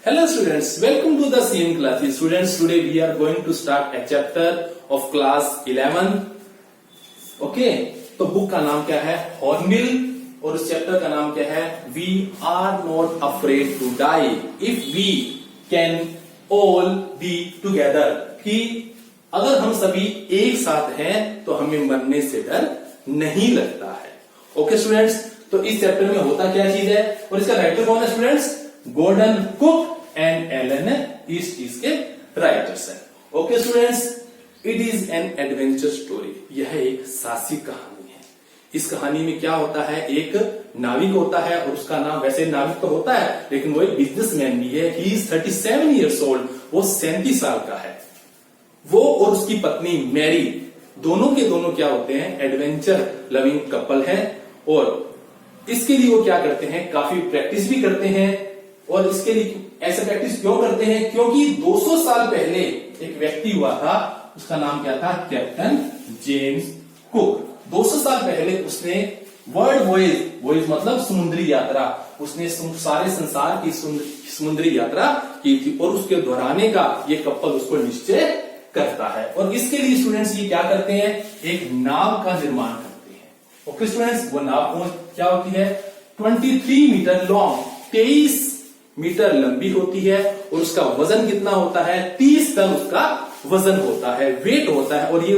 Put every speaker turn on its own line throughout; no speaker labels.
Hello students, welcome to the same class. Students, today we are going to start a chapter of class 11. Okay, तो book का नाम क्या है? Hornbill, और इस चैप्टर का नाम क्या है? We are not afraid to die if we can all be together. कि अगर हम सभी एक साथ हैं तो हमें मरने से डर नहीं लगता है. ओके स्टूडेंट्स, तो इस चैप्टर में होता क्या चीज है और इसका राइटर कौन है students? Gordon Cook and Alan East इसके राइटर्स हैं. Okay students, it is an adventure story. यह एक साहसिक कहानी है. इस कहानी में क्या होता है? एक नाविक होता है और उसका नाम, वैसे नाविक तो होता है लेकिन वो एक बिजनेसमैन भी है. He is 37 years old. वो 37 साल का है. वो और उसकी पत्नी मैरी दोनों के दोनों क्या होते हैं? एडवेंचर लविंग कपल है. और इसके लिए वो क्या करते हैं? काफी प्रैक्टिस भी करते हैं. और इसके लिए ऐसा प्रैक्टिस क्यों करते हैं? क्योंकि 200 साल पहले एक व्यक्ति हुआ था, उसका नाम क्या था? Captain James cook. 200 साल पहले उसने वर्ल्ड वॉयज मतलब समुद्री यात्रा, उसने सारे संसार की समुद्री यात्रा की थी और उसके दोहराने का ये कपल उसको निश्चय करता है. और इसके लिए स्टूडेंट्स ये क्या करते हैं? एक नाव का निर्माण करते हैं. ओके स्टूडेंट्स, वो नाव क्या होती है? 23 मीटर लॉन्ग, 23 मीटर लंबी होती है और उसका वजन कितना होता है? 30 टन उसका वजन होता है, वेट होता है. और ये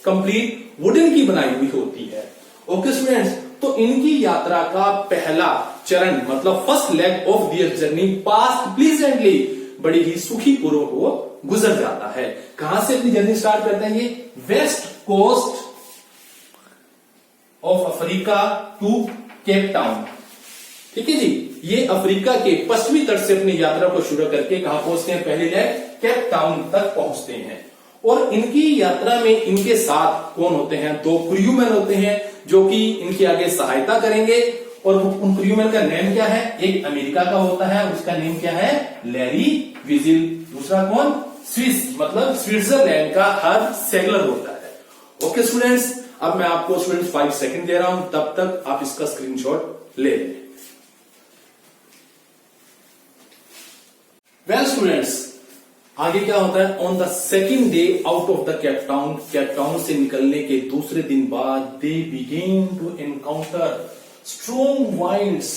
कंप्लीट वुडन की बनाई हुई होती है. ओके स्टूडेंट्स, तो इनकी यात्रा का पहला चरण मतलब first leg of their journey passed pleasantly, बड़ी ही सुखी पूर्वक वो गुजर जाता है. कहां से अपनी जर्नी स्टार्ट करते हैं? ये west coast of Africa to Cape Town. ठीक है जी, ये अफ्रीका के पश्चिमी तट से अपनी यात्रा को शुरू करके कहां पहुंचते हैं? पहले लेग केप टाउन तक पहुंचते हैं. और इनकी यात्रा में इनके साथ कौन होते हैं? 2 क्रूमैन होते हैं जो कि इनकी आगे सहायता करेंगे. और उन क्रूमैन का नेम क्या है? एक अमेरिका का होता है, उसका नेम क्या है? Larry vigil. दूसरा कौन? स्विस मतलब स्विट्जरलैंड का हर सेगलर होता है. ओके स्टूडेंट्स, अब मैं आपको स्टूडेंट्स 5 सेकंड दे रहा हूं, तब तक आप इसका स्क्रीनशॉट ले लें. वेल स्टूडेंट्स, आगे क्या होता है? On the second day out of the Cape Town से निकलने के दूसरे दिन बाद they began to encounter strong winds.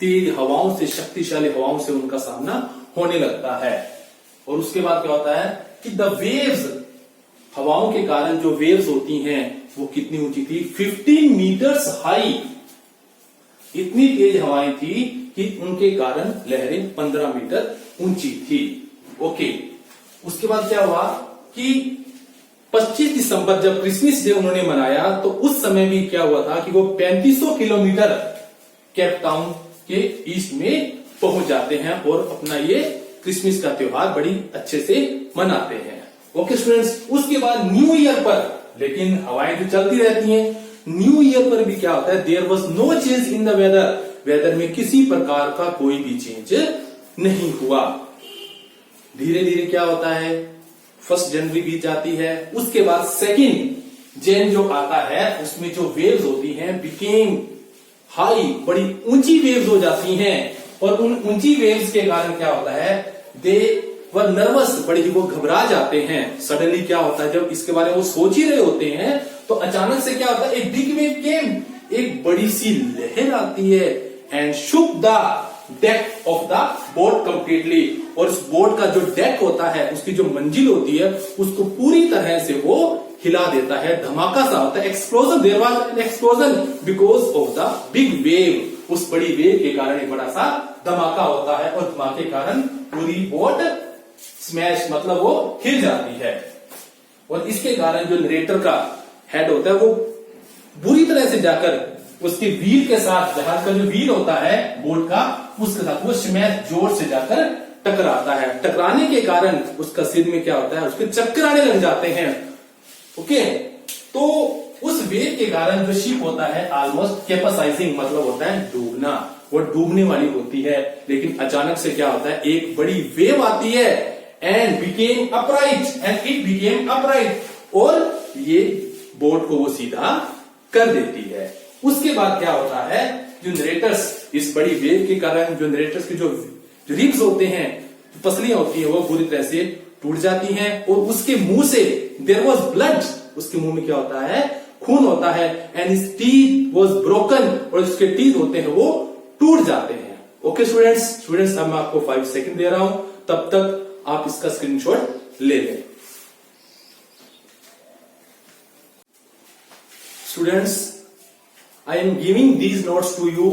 तेज हवाओं से, शक्तिशाली हवाओं से उनका सामना होने लगता है. और उसके बाद क्या होता है कि द वेव्स, हवाओं के कारण जो वेव्स होती हैं वो कितनी ऊंची थी? 15 मीटर्स हाई. इतनी तेज हवाएं थी कि उनके कारण लहरें 15 मीटर ऊंची थी. ओके, उसके बाद क्या हुआ कि 25 दिसंबर जब क्रिसमस डे उन्होंने मनाया तो उस समय भी क्या हुआ था कि वो 3500 किलोमीटर केप टाउन के ईस्ट में पहुंच जाते हैं और अपना ये क्रिसमस का त्योहार बड़ी अच्छे से मनाते हैं. ओके स्टूडेंट्स, उसके बाद न्यू ईयर पर, लेकिन हवाएं तो चलती रहती हैं, न्यू ईयर पर भी क्या होता है? There was no change in the weather में किसी प्रकार का कोई भी चेंज नहीं हुआ. धीरे धीरे क्या होता है? 1 जनवरी बीत जाती है. उसके बाद 2 जैन जो आता है उसमें जो वेव्स होती हैं बिकेम हाई, बड़ी ऊंची वेव्स हो जाती हैं. और उन ऊंची वेव्स के कारण क्या होता है? दे वर नर्वस, बड़ी ही वो घबरा जाते हैं. सडनली क्या होता है? जब इसके बारे में वो सोच ही रहे होते हैं तो अचानक से क्या होता है? एक बिग वेव केम, एक बड़ी सी लहर आती है and shook the deck of the boat completely. और इस बोट का जो डेक होता है, उसकी जो मंजिल होती है, उसको पूरी तरह से वो हिला देता है. धमाका सा होता है, explosion. There was an explosion because of the big wave. उस बड़ी वेव के कारण एक बड़ा सा धमाका होता है और धमाके के कारण पूरी बोट स्मैश मतलब वो हिल जाती है. और इसके कारण जो नरेटर का हेड होता है वो बुरी तरह से जाकर उसके व्हील के साथ, जहाज का जो व्हील होता है बोट का, उसके साथ वो स्मैश जोर से जाकर टकराता है. टकराने के कारण उसका सिर में क्या होता है? उसके चक्कर आने लग जाते हैं. ओके, तो उस वेव के कारण जो शिप होता है ऑलमोस्ट कैपेसाइजिंग मतलब होता है डूबना, वो डूबने वाली होती है. लेकिन अचानक से क्या होता है? एक बड़ी वेव आती है एंड बिकेम अपराइट, और ये बोट को वो सीधा कर देती है. उसके बाद क्या होता है? जो नरेटर्स, इस बड़ी वेव के कारण जो नरेटर्स की जो रिब्स होते हैं, पसलियां होती है, वो पूरी तरह से टूट जाती हैं और उसके मुंह से देयर वाज ब्लड, उसके मुंह में क्या होता है, खून होता है, and his teeth was broken, और उसके टीथ होते हैं वो टूट जाते हैं। ओके स्टूडेंट्स अब मैं आपको 5 सेकंड दे रहा हूं, तब तक आप इसका स्क्रीनशॉट ले लें। Students, I am giving these notes to you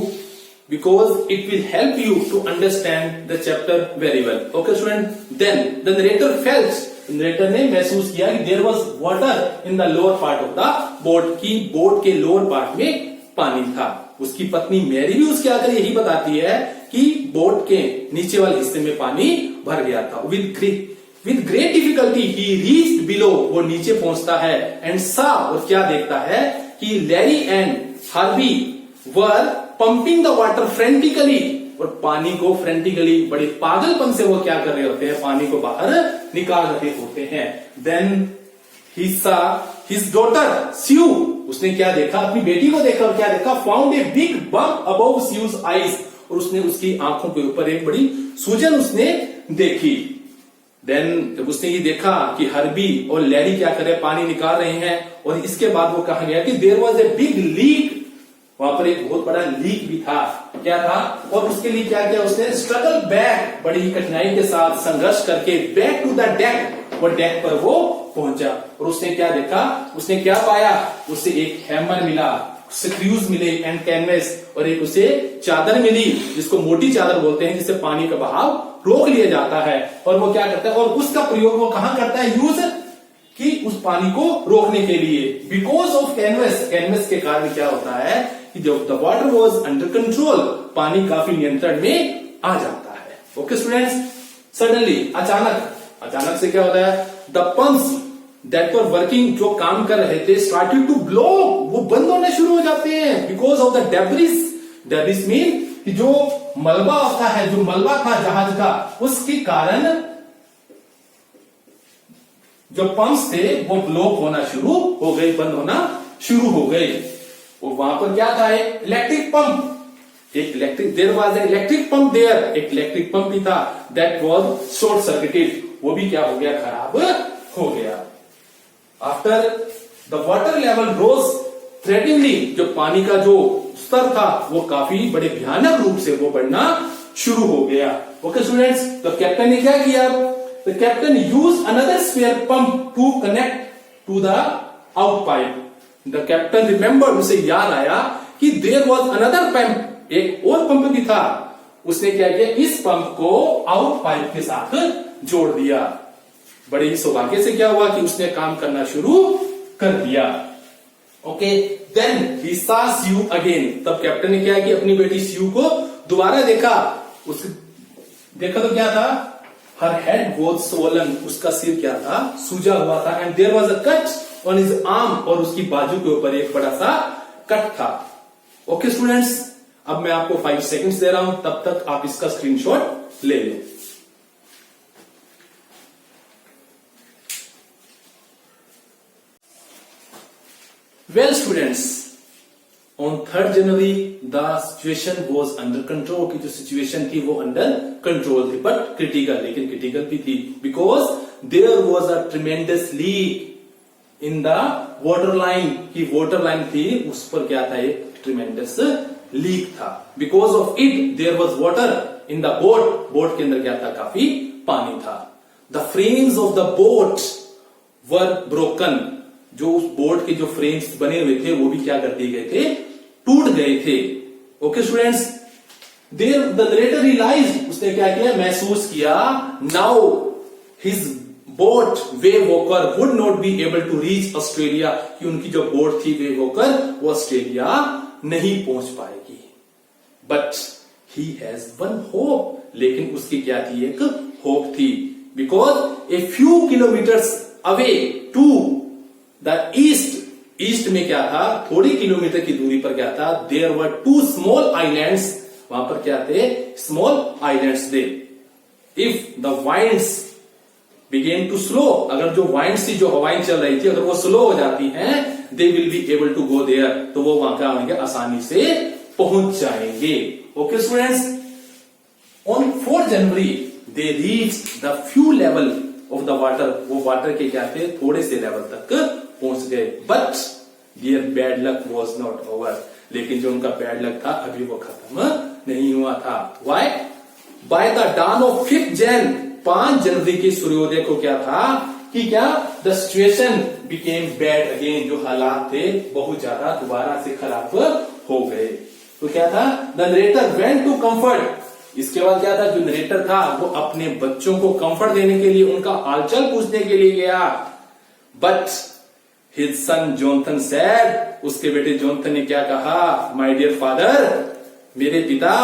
because it will help you to understand the chapter very well. Okay, student? Then the narrator felt, narrator ने महसूस किया कि there was water in the lower part of the boat, की boat के lower part में पानी था। उसकी पत्नी मैरी भी उसके आकर यही बताती है कि बोट के नीचे वाले हिस्से में पानी भर गया था। With great difficulty he reached below, वो नीचे पहुंचता है, and saw, और क्या देखता है कि Larry and Harvey were pumping the water frantically, और पानी को फ्रेंटिकली बड़े पागलपन से वो क्या कर रहे होते हैं, पानी को बाहर निकाल रहे होते हैं। देन ही सा हिज डॉटर स्यू, उसने क्या देखा, अपनी बेटी को देखा, और क्या देखा, found a big bump above sues eyes, और उसने उसकी आंखों के ऊपर एक बड़ी सूजन उसने देखी। देन जब उसने ये देखा कि हर्बी और लैरी क्या कर रहे हैं, पानी निकाल रहे हैं, और इसके बाद वो कहा गया कि there was a big leak, वहां पर एक बहुत बड़ा लीक भी था। क्या था, और उसके लिए क्या किया उसने, स्ट्रगल बैक, बड़ी ही कठिनाई के साथ संघर्ष करके बैक टू द डेक, वो डेक पर वो पहुंचा, और उसने क्या देखा, उसने क्या पाया, उसे एक हैमर मिला, स्क्रूज मिले एंड कैनवस, और एक उसे चादर मिली जिसको मोटी चादर बोलते हैं, जिससे पानी का बहाव रोक लिया जाता है। और वो क्या करता है, और उसका प्रयोग वो कहां करता है, यूज कि उस पानी को रोकने के लिए। बिकॉज ऑफ कैनवस, कैनवस के कारण क्या होता है कि जब the water was under control, पानी काफी नियंत्रण में आ जाता है। ओके स्टूडेंट्स, सडनली, अचानक से क्या होता है, the pumps that were working, जो काम कर रहे थे, स्टार्टेड टू ब्लो, वो बंद होने शुरू हो जाते हैं। Because of the debris, debris mean कि जो मलबा होता है, जो मलबा था जहाज का, उसके कारण जो पंप्स थे वो ब्लॉक होना शुरू हो गए, बंद होना शुरू हो गए। और वहां पर क्या था, एक इलेक्ट्रिक पंप, एक electric, there was an electric pump there, एक इलेक्ट्रिक पंप भी था, दैट वाज शॉर्ट सर्किटेड, वो भी क्या हो गया, खराब हो गया। After the water level rose threateningly, जो पानी का जो स्तर था वो काफी बड़े भयानक रूप से वो बढ़ना शुरू हो गया। ओके स्टूडेंट्स, तो कैप्टन ने क्या किया, the captain use another spare pump to connect to the out pipe. The captain remember, उसे याद आया कि देयर वाज अनदर पंप, एक और पंप भी था। उसने क्या किया, इस पंप को आउट पाइप के साथ जोड़ दिया। बड़े ही सौभाग्य से क्या हुआ कि उसने काम करना शुरू कर दिया। ओके, देन ही सा स्यू अगेन, तब कैप्टन ने क्या किया, अपनी बेटी स्यू को दोबारा देखा। देखा तो क्या था, हर हेड वाज स्वोलन, उसका सिर क्या था, सूजा हुआ था, and there was a cut on his arm, और उसकी बाजू के ऊपर एक बड़ा सा कट था। ओके स्टूडेंट्स, अब मैं आपको 5 सेकंड्स दे रहा हूं, तब तक आप इसका स्क्रीनशॉट ले लें। Well students, on 3rd January the situation was under control, की जो सिचुएशन थी वो अंडर कंट्रोल थी, बट क्रिटिकल, लेकिन क्रिटिकल भी थी, because there was a tremendous leak in the water line, की वाटर लाइन थी उस पर क्या था, एक ट्रिमेंडस लीक था। Because of it there was water in the boat, boat के अंदर क्या था, काफी पानी था। The frames of the boat were broken, जो उस बोट के जो फ्रेम्स बने हुए थे वो भी क्या कर दिए गए थे, टूट गए थे। Okay students, there the narrator realised, उसने क्या किया, महसूस किया, now his boat Wave Walker would not be able to reach Australia, कि उनकी जो बोट थी वे वॉकर वो ऑस्ट्रेलिया नहीं पहुंच पाएगी। But he has one hope, लेकिन उसकी क्या थी, एक होप थी। Because a few kilometres away to the east, east में क्या था, थोड़ी किलोमीटर की दूरी पर क्या था, देयर वर 2 स्मॉल आइलैंड्स, वहां पर क्या थे, स्मॉल आइलैंड्स थे। If the winds began to slow, अगर जो वाइंड्स थी, जो हवाएं चल रही थी, अगर वो स्लो हो जाती हैं, they will be able to go there, तो वो वहां क्या होंगे, आसानी से पहुंच जाएंगे। Okay students, on 4 January they reach the few level of the water, वो वाटर के क्या थे, थोड़े से लेवल तक पहुंच गए। But their bad luck was not over, लेकिन जो उनका बैड लक था अभी वो खत्म नहीं हुआ था। Why? By the dawn of 5 Jan, 5 जनवरी के सूर्योदय को क्या था कि क्या the situation became bad again, जो हालात थे बहुत ज्यादा दोबारा से खराब हो गए। तो क्या था, the narrator went to comfort, इसके बाद क्या था, जो नरेटर था वो अपने बच्चों को कंफर्ट देने के लिए, उनका हालचाल पूछने के लिए गया। बट हिज सन जोनथन सैड, उसके बेटे जोनथन ने क्या कहा, माय डियर फादर, मेरे पिता,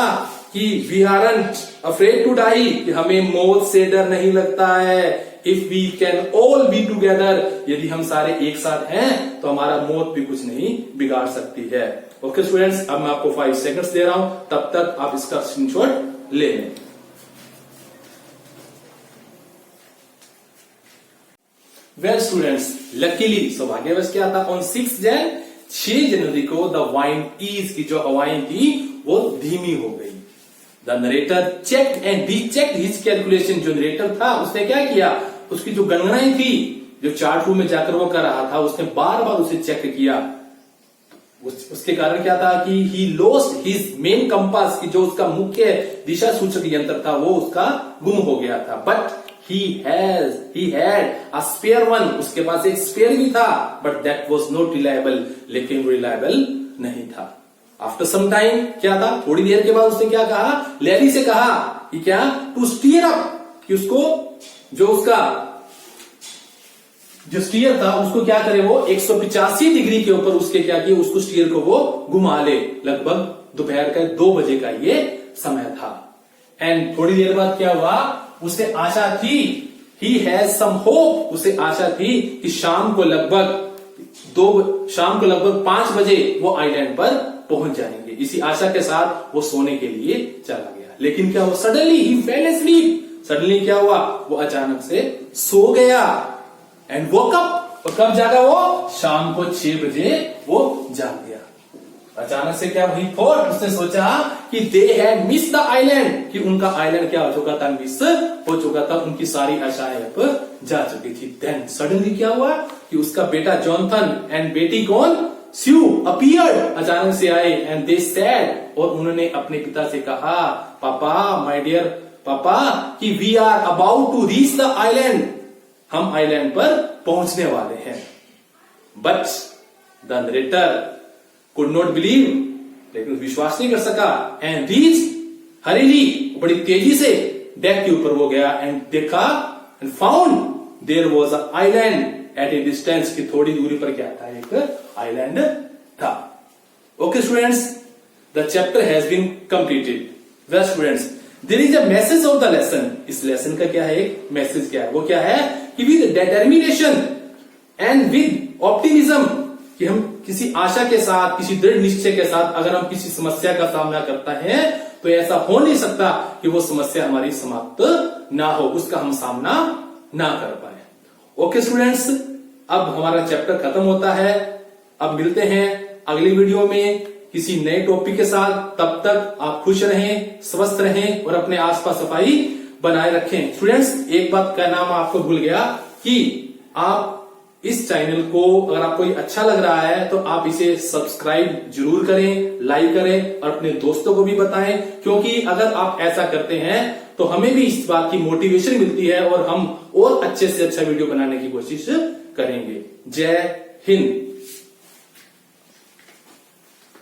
कि we aren't afraid to die, कि हमें मौत से डर नहीं लगता है। If we can all be together, यदि हम सारे एक साथ हैं तो हमारा मौत भी कुछ नहीं बिगाड़ सकती है। ओके स्टूडेंट्स, अब मैं आपको 5 सेकंड्स दे रहा हूं, तब तक आप इसका स्क्रीनशॉट ले लें। वेल स्टूडेंट्स, लकीली सौभाग्यवश क्या था, ऑन 6 जनवरी को द वाइंड ईज की जो हवाएं थी वो धीमी हो गई। The narrator check and recheck his calculation, जो नरेटर था उसने क्या किया, उसकी जो गणनाएं थी जो चार्ट रूम में जाकर वो कर रहा था, उसने बार बार उसे चेक किया। उसके कारण क्या था कि he lost his main compass, की जो उसका मुख्य दिशा सूचक यंत्र था वो उसका गुम हो गया था। But he had a spare one, उसके पास एक स्पेयर भी था, but that was not reliable, लेकिन वो रिलायबल नहीं था। आफ्टर सम टाइम क्या था, थोड़ी देर के बाद उसने क्या कहा, लैरी से कहा कि क्या, टू स्टीयर अप, कि उसको जो उसका जो स्टीयर था उसको क्या करे, वो 185 डिग्री के ऊपर उसके क्या किया, उसको स्टीयर को वो घुमा ले। लगभग दोपहर का 2 बजे का ये समय था। एंड थोड़ी देर बाद क्या हुआ, उसे आशा थी, ही हैज सम होप, उसे आशा थी कि शाम को लगभग 5 बजे वो आइलैंड पर पहुंच जाएंगे। इसी आशा के साथ वो सोने के लिए चला गया। लेकिन क्या हुआ, सडनली ही फेल asleep, सडनली क्या हुआ, वो अचानक से सो गया। एंड वोक अप, और कब जागा वो, शाम को 6 बजे वो जाग गया। अचानक से क्या हुई, थॉट, उसने सोचा कि they had miss the island, कि उनका आइलैंड क्या हो चुका था, मिस हो चुका था, उनकी सारी आशाएं अब जा चुकी थी। देन सडनली क्या हुआ कि उसका बेटा जॉनथन एंड बेटी कौन, स्यू अपीयर्ड, अचानक से आए। एंड दे सेड, और उन्होंने अपने पिता से कहा, पापा, माय डियर पापा, कि we are about to reach the island, हम आइलैंड पर पहुंचने वाले हैं। But the narrator could not believe, लेकिन विश्वास नहीं कर सका। एंड रीच हरीली, बड़ी तेजी से डेक के ऊपर वो गया। एंड देखा, and found there was a island at a distance, की थोड़ी दूरी पर क्या था, एक आइलैंड था। Okay students, the chapter has been completed. Well students, there is a message of the lesson, इस लेसन का क्या है, एक मैसेज क्या है, वो क्या है कि with determination and with optimism, कि हम किसी आशा के साथ, किसी दृढ़ निश्चय के साथ अगर हम किसी समस्या का सामना करता है तो ऐसा हो नहीं सकता कि वो समस्या हमारी समाप्त ना हो, उसका हम सामना ना कर पाए। ओके स्टूडेंट्स, अब हमारा चैप्टर खत्म होता है। अब मिलते हैं अगली वीडियो में किसी नए टॉपिक के साथ। तब तक आप खुश रहें, स्वस्थ रहें और अपने आसपास सफाई बनाए रखें। स्टूडेंट्स, एक बात का नाम आपको भूल गया कि आप इस चैनल को, अगर आपको ये अच्छा लग रहा है तो आप इसे सब्सक्राइब जरूर करें, लाइक करें और अपने दोस्तों को भी बताएं, क्योंकि अगर आप ऐसा करते हैं तो हमें भी इस बात की मोटिवेशन मिलती है और हम और अच्छे से अच्छा वीडियो बनाने की कोशिश करेंगे। जय हिंद।